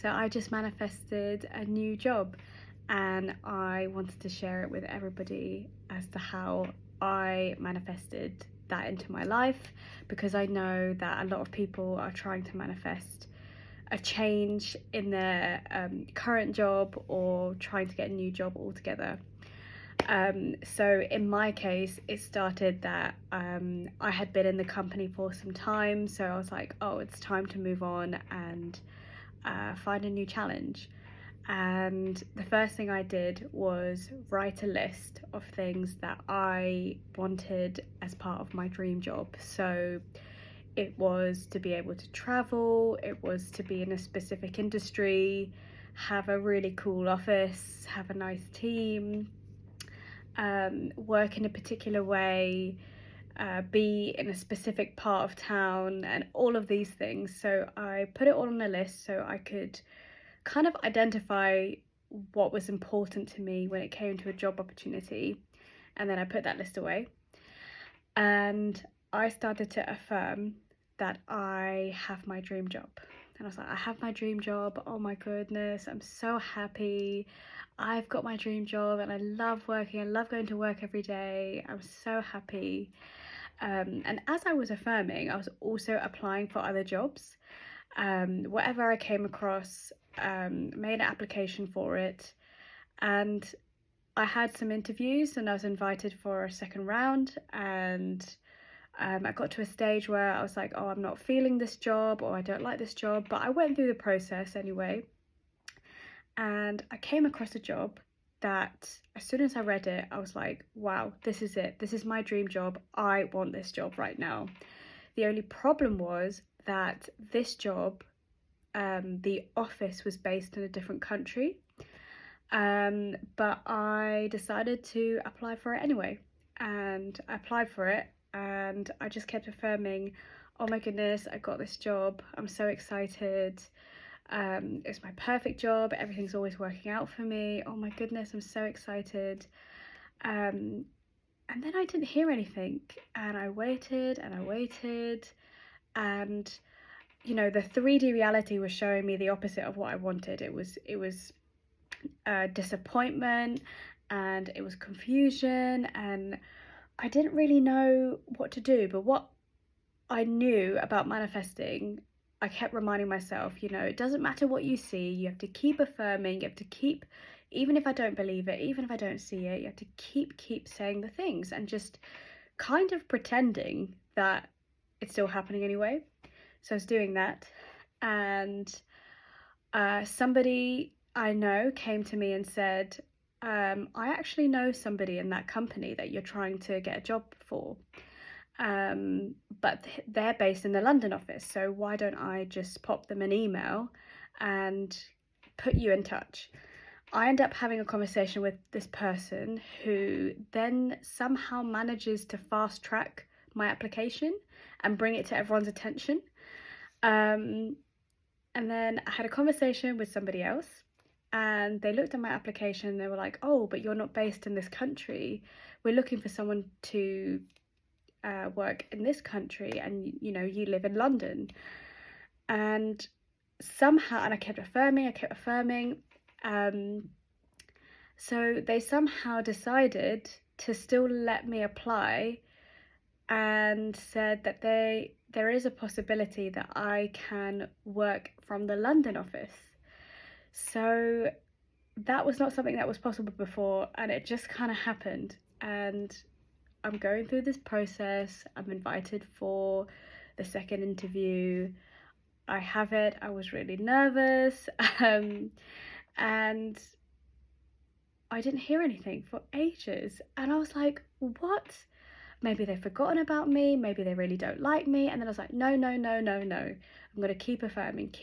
So I just manifested a new job, and I wanted to share it with everybody as to how I manifested that into my life, because I know that a lot of people are trying to manifest a change in their current job or trying to get a new job altogether. So in my case, it started that I had been in the company for some time, so I was like, oh, it's time to move on and find a new challenge. And the first thing I did was write a list of things that I wanted as part of my dream job. So it was to be able to travel, it was to be in a specific industry, have a really cool office, have a nice team, work in a particular way, be in a specific part of town, and all of these things. So I put it all on a list so I could kind of identify what was important to me when it came to a job opportunity. And then I put that list away. And I started to affirm that I have my dream job. And I was like, I have my dream job. Oh my goodness, I'm so happy. I've got my dream job and I love working. I love going to work every day. I'm so happy. And as I was affirming, I was also applying for other jobs. Whatever I came across, made an application for it. And I had some interviews and I was invited for a second round, and I got to a stage where I was like, oh, I'm not feeling this job, or I don't like this job, but I went through the process anyway. And I came across a job that as soon as I read it, I was like, wow, this is it. This is my dream job. I want this job right now. The only problem was that this job, the office was based in a different country. But I decided to apply for it anyway. And I applied for it, and I just kept affirming, oh my goodness, I got this job. I'm so excited. It's my perfect job. Everything's always working out for me. Oh my goodness, I'm so excited. And then I didn't hear anything, and I waited and I waited, and you know, the 3D reality was showing me the opposite of what I wanted. It was disappointment, and it was confusion, and I didn't really know what to do. But what I knew about manifesting, I kept reminding myself, you know, it doesn't matter what you see, you have to keep affirming, you have to keep, even if I don't believe it, even if I don't see it, you have to keep saying the things and just kind of pretending that it's still happening anyway. So I was doing that, and somebody I know came to me and said, I actually know somebody in that company that you're trying to get a job for. But they're based in the London office, so why don't I just pop them an email and put you in touch? I end up having a conversation with this person who then somehow manages to fast track my application and bring it to everyone's attention. And then I had a conversation with somebody else, and they looked at my application and they were like, oh, but you're not based in this country. We're looking for someone to work in this country, and you know, you live in London. And somehow, and I kept affirming, so they somehow decided to still let me apply, and said that there is a possibility that I can work from the London office. So that was not something that was possible before, and it just kind of happened. And I'm going through this process. I'm invited for the second interview. I have it. I was really nervous, and I didn't hear anything for ages. And I was like, what? Maybe they've forgotten about me. Maybe they really don't like me. And then I was like, no. I'm going to keep affirming.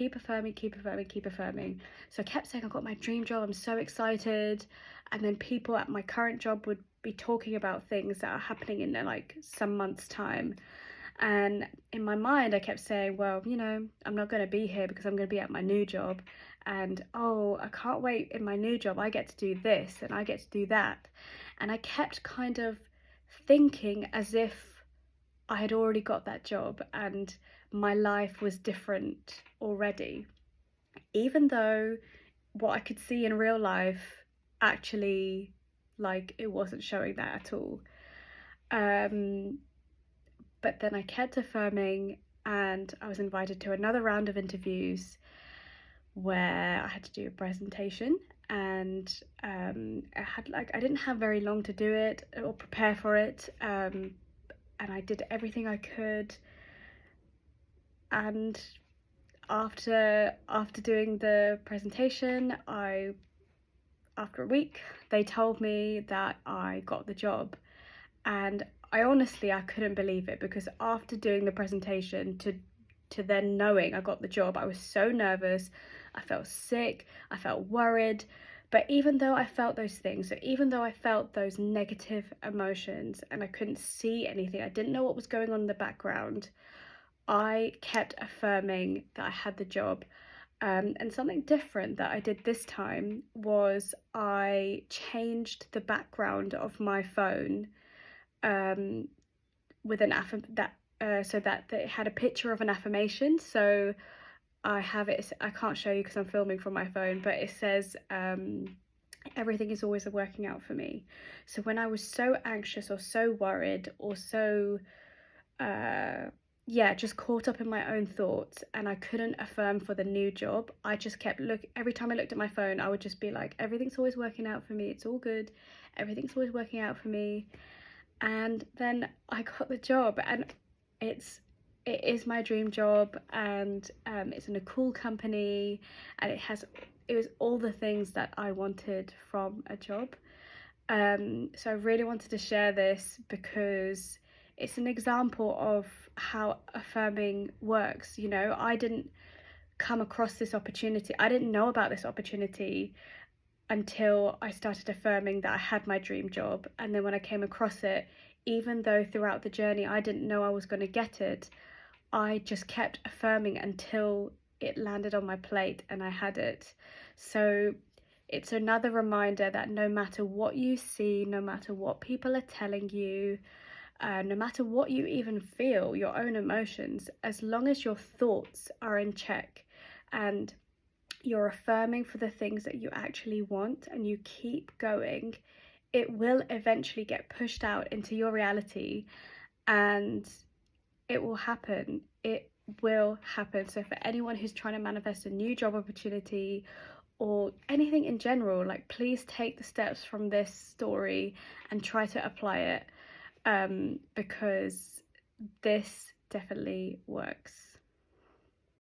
So I kept saying, I've got my dream job. I'm so excited. And then people at my current job would be talking about things that are happening in like some months' time. And in my mind, I kept saying, well, you know, I'm not going to be here because I'm going to be at my new job. And oh, I can't wait, in my new job, I get to do this and I get to do that. And I kept kind of thinking as if I had already got that job and my life was different already, even though what I could see in real life actually, like, it wasn't showing that at all. Um, but then I kept affirming, and I was invited to another round of interviews where I had to do a presentation, and I didn't have very long to do it or prepare for it, and I did everything I could. And after doing the presentation, after a week, they told me that I got the job, and I couldn't believe it, because after doing the presentation to then knowing I got the job, I was so nervous. I felt sick, I felt worried. But even though I felt those things, so even though I felt those negative emotions and I couldn't see anything, I didn't know what was going on in the background, I kept affirming that I had the job. And something different that I did this time was I changed the background of my phone, um, with an so that it had a picture of an affirmation. So I have it. I can't show you because I'm filming from my phone, but it says, everything is always working out for me. So when I was so anxious or so worried or so yeah, just caught up in my own thoughts, and I couldn't affirm for the new job, I just kept every time I looked at my phone, I would just be like, everything's always working out for me, it's all good, everything's always working out for me. And then I got the job, and it is my dream job, and it's in a cool company, and it was all the things that I wanted from a job. So I really wanted to share this because it's an example of how affirming works. You know, I didn't come across this opportunity, I didn't know about this opportunity until I started affirming that I had my dream job. And then when I came across it, even though throughout the journey I didn't know I was going to get it, I just kept affirming until it landed on my plate and I had it. So it's another reminder that no matter what you see, no matter what people are telling you, no matter what you even feel, your own emotions, as long as your thoughts are in check and you're affirming for the things that you actually want and you keep going, it will eventually get pushed out into your reality, and it will happen. It will happen. So for anyone who's trying to manifest a new job opportunity or anything in general, like, please take the steps from this story and try to apply it, because this definitely works.